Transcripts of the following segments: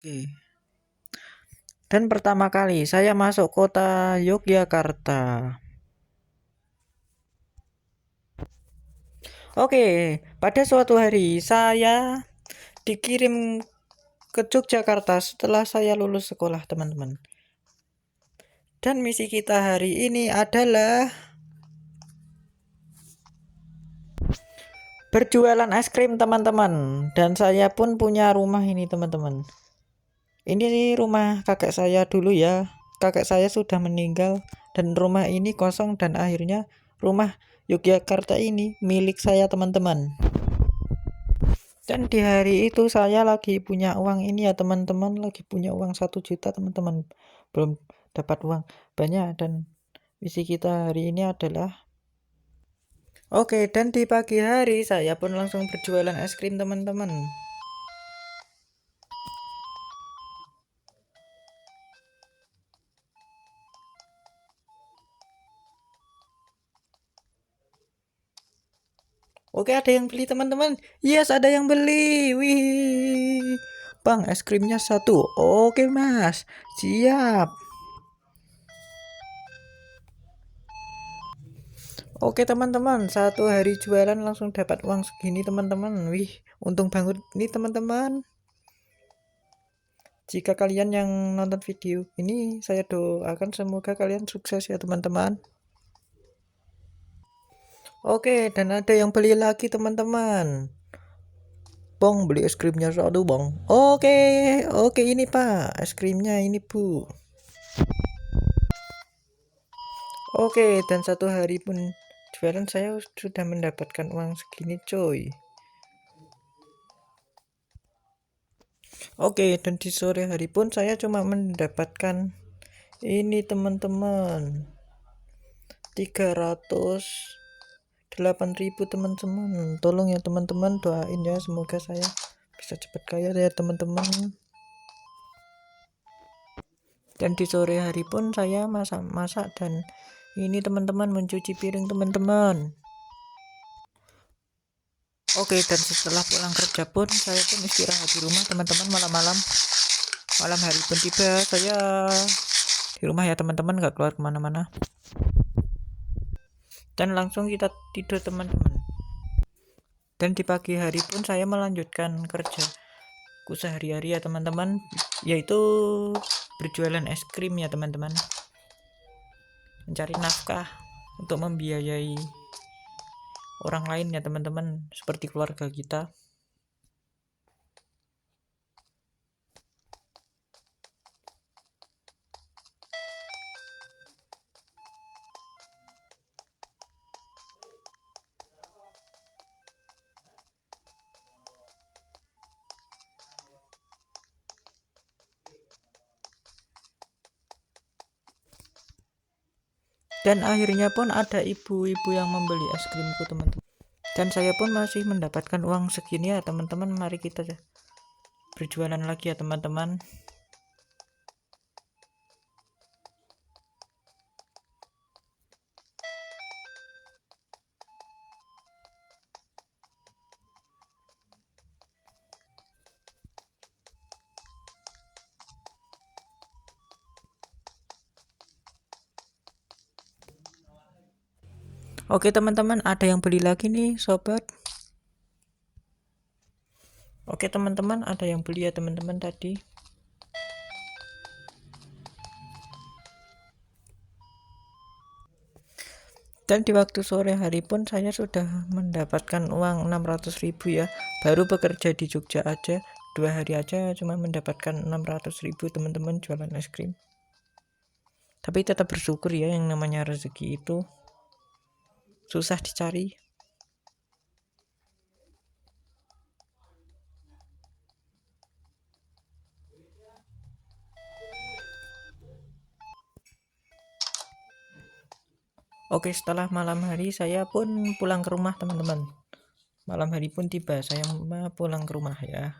Oke. Dan pertama kali saya masuk kota Yogyakarta. Oke, pada suatu hari saya dikirim ke Yogyakarta setelah saya lulus sekolah, teman-teman. Dan misi kita hari ini adalah berjualan es krim, teman-teman. Dan saya pun punya rumah ini, teman-teman. Ini rumah kakek saya dulu ya. Kakek saya sudah meninggal dan rumah ini kosong dan akhirnya rumah Yogyakarta ini milik saya, teman-teman. Dan di hari itu saya lagi punya uang ini ya, teman-teman. Lagi punya uang 1 juta, teman-teman. Belum dapat uang banyak dan misi kita hari ini adalah Oke, dan di pagi hari saya pun langsung berjualan es krim, teman-teman. Oke, ada yang beli, teman-teman. Yes, ada yang beli. Wih. Bang, es krimnya 1. Oke, Mas. Siap. Oke, teman-teman. 1 hari jualan langsung dapat uang segini, teman-teman. Wih, untung banget nih, teman-teman. Jika kalian yang nonton video ini, saya doakan semoga kalian sukses ya, teman-teman. Oke, dan ada yang beli lagi, teman-teman. Bang, beli es krimnya 1, Bang. Oke, ini Pak, es krimnya ini, Bu. Oke, dan 1 hari pun jualan saya sudah mendapatkan uang segini, coy. Oke, dan di sore hari pun saya cuma mendapatkan ini, teman-teman. 308.000, teman-teman. Tolong ya, teman-teman, doain ya semoga saya bisa cepat kaya ya, teman-teman. Dan di sore hari pun saya masak-masak dan ini, teman-teman, mencuci piring, teman-teman. Oke, dan setelah pulang kerja pun saya pun istirahat di rumah, teman-teman. Malam hari pun tiba, saya di rumah ya, teman-teman, gak keluar kemana-mana. Dan langsung kita tidur, teman-teman. Dan di pagi hari pun saya melanjutkan kerjaku sehari-hari ya, teman-teman, yaitu berjualan es krim ya, teman-teman. Mencari nafkah untuk membiayai orang lain ya, teman-teman, seperti keluarga kita. Dan akhirnya pun ada ibu-ibu yang membeli es krimku, teman-teman. Dan saya pun masih mendapatkan uang segini ya, teman-teman. Mari kita berjualan lagi ya, teman-teman. Oke, teman-teman, ada yang beli lagi nih, sobat. Oke, teman-teman, ada yang beli ya, teman-teman, tadi. Dan di waktu sore hari pun saya sudah mendapatkan uang 600.000 ya. Baru bekerja di Jogja aja 2 hari aja cuma mendapatkan 600.000, teman-teman, jualan es krim. Tapi tetap bersyukur ya, yang namanya rezeki itu susah dicari. Oke, setelah malam hari saya pun pulang ke rumah, teman-teman. Malam hari pun tiba, saya pulang ke rumah ya.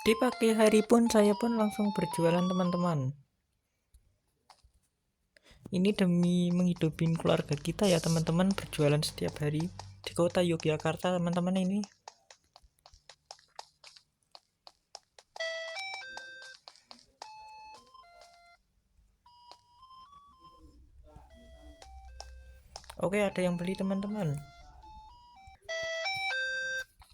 Di pagi hari pun saya pun langsung berjualan, teman-teman. Ini demi menghidupin keluarga kita ya teman-teman, berjualan setiap hari di kota Yogyakarta teman-teman ini. Oke, ada yang beli teman-teman.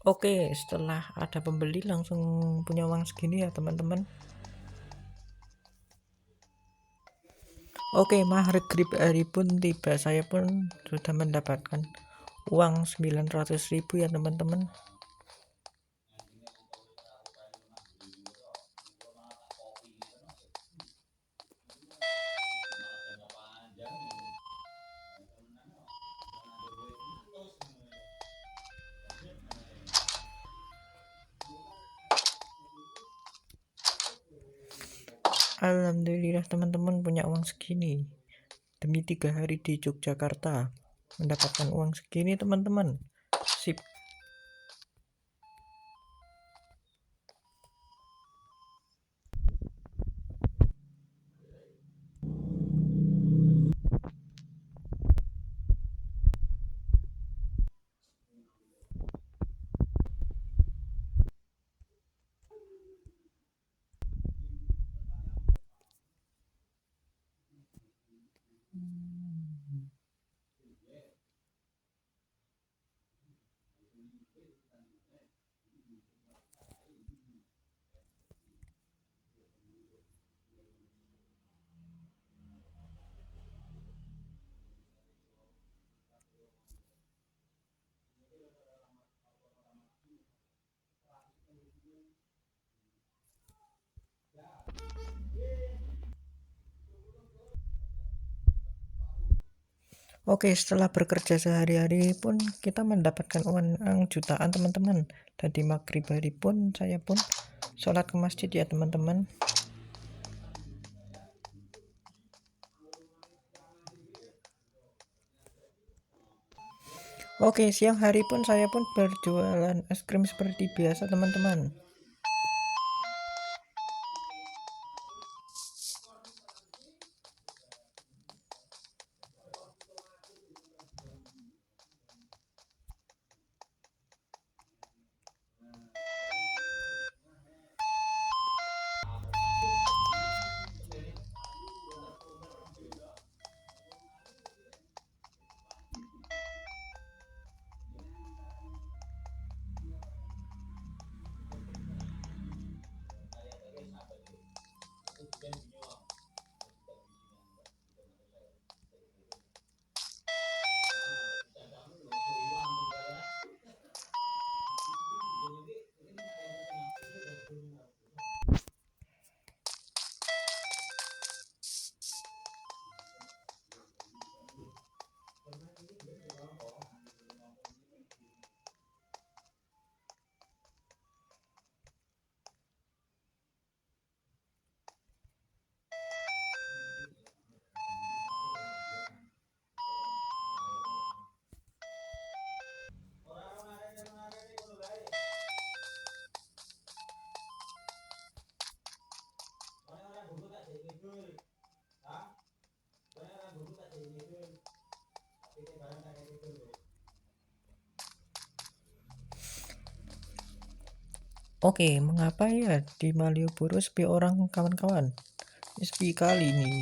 Oke, setelah ada pembeli langsung punya uang segini ya teman-teman. Oke, maghrib hari pun tiba, saya pun sudah mendapatkan uang 900.000 ya teman-teman. Alhamdulillah teman-teman punya uang segini. Demi 3 hari di Yogyakarta mendapatkan uang segini teman-teman. Sip. Oke, setelah bekerja sehari-hari pun kita mendapatkan uang jutaan teman-teman. Dan di maghrib hari pun saya pun sholat ke masjid ya teman-teman. Oke, siang hari pun saya pun berjualan es krim seperti biasa teman-teman. Oke, mengapa ya di Malioboro sepi orang kawan-kawan? Sepi kali nih.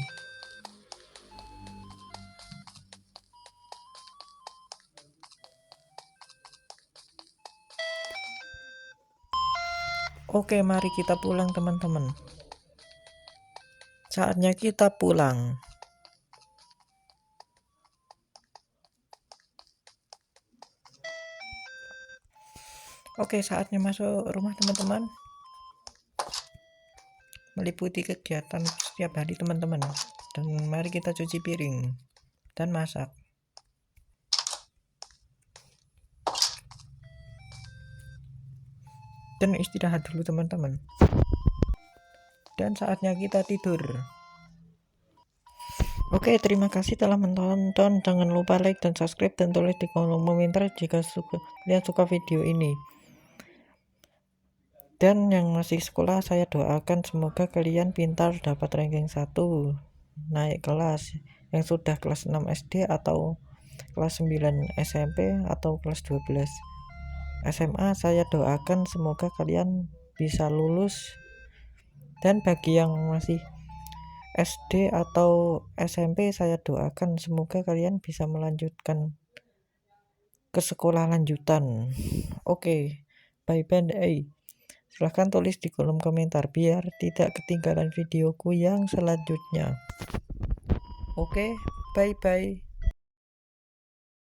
Oke, mari kita pulang teman-teman. Saatnya kita pulang. Oke, saatnya masuk rumah teman-teman. Meliputi kegiatan setiap hari teman-teman. Dan mari kita cuci piring dan masak. Dan istirahat dulu teman-teman. Dan saatnya kita tidur. Oke, terima kasih telah menonton. Jangan lupa like dan subscribe dan tulis di kolom komentar jika kalian suka video ini. Dan yang masih sekolah, saya doakan semoga kalian pintar, dapat ranking 1, naik kelas. yang sudah kelas 6 SD atau kelas 9 SMP atau kelas 12 SMA. Saya doakan semoga kalian bisa lulus, dan bagi yang masih SD atau SMP saya doakan semoga kalian bisa melanjutkan ke sekolah lanjutan. Oke, bye bye. Silahkan tulis di kolom komentar biar tidak ketinggalan videoku yang selanjutnya. Oke, bye bye.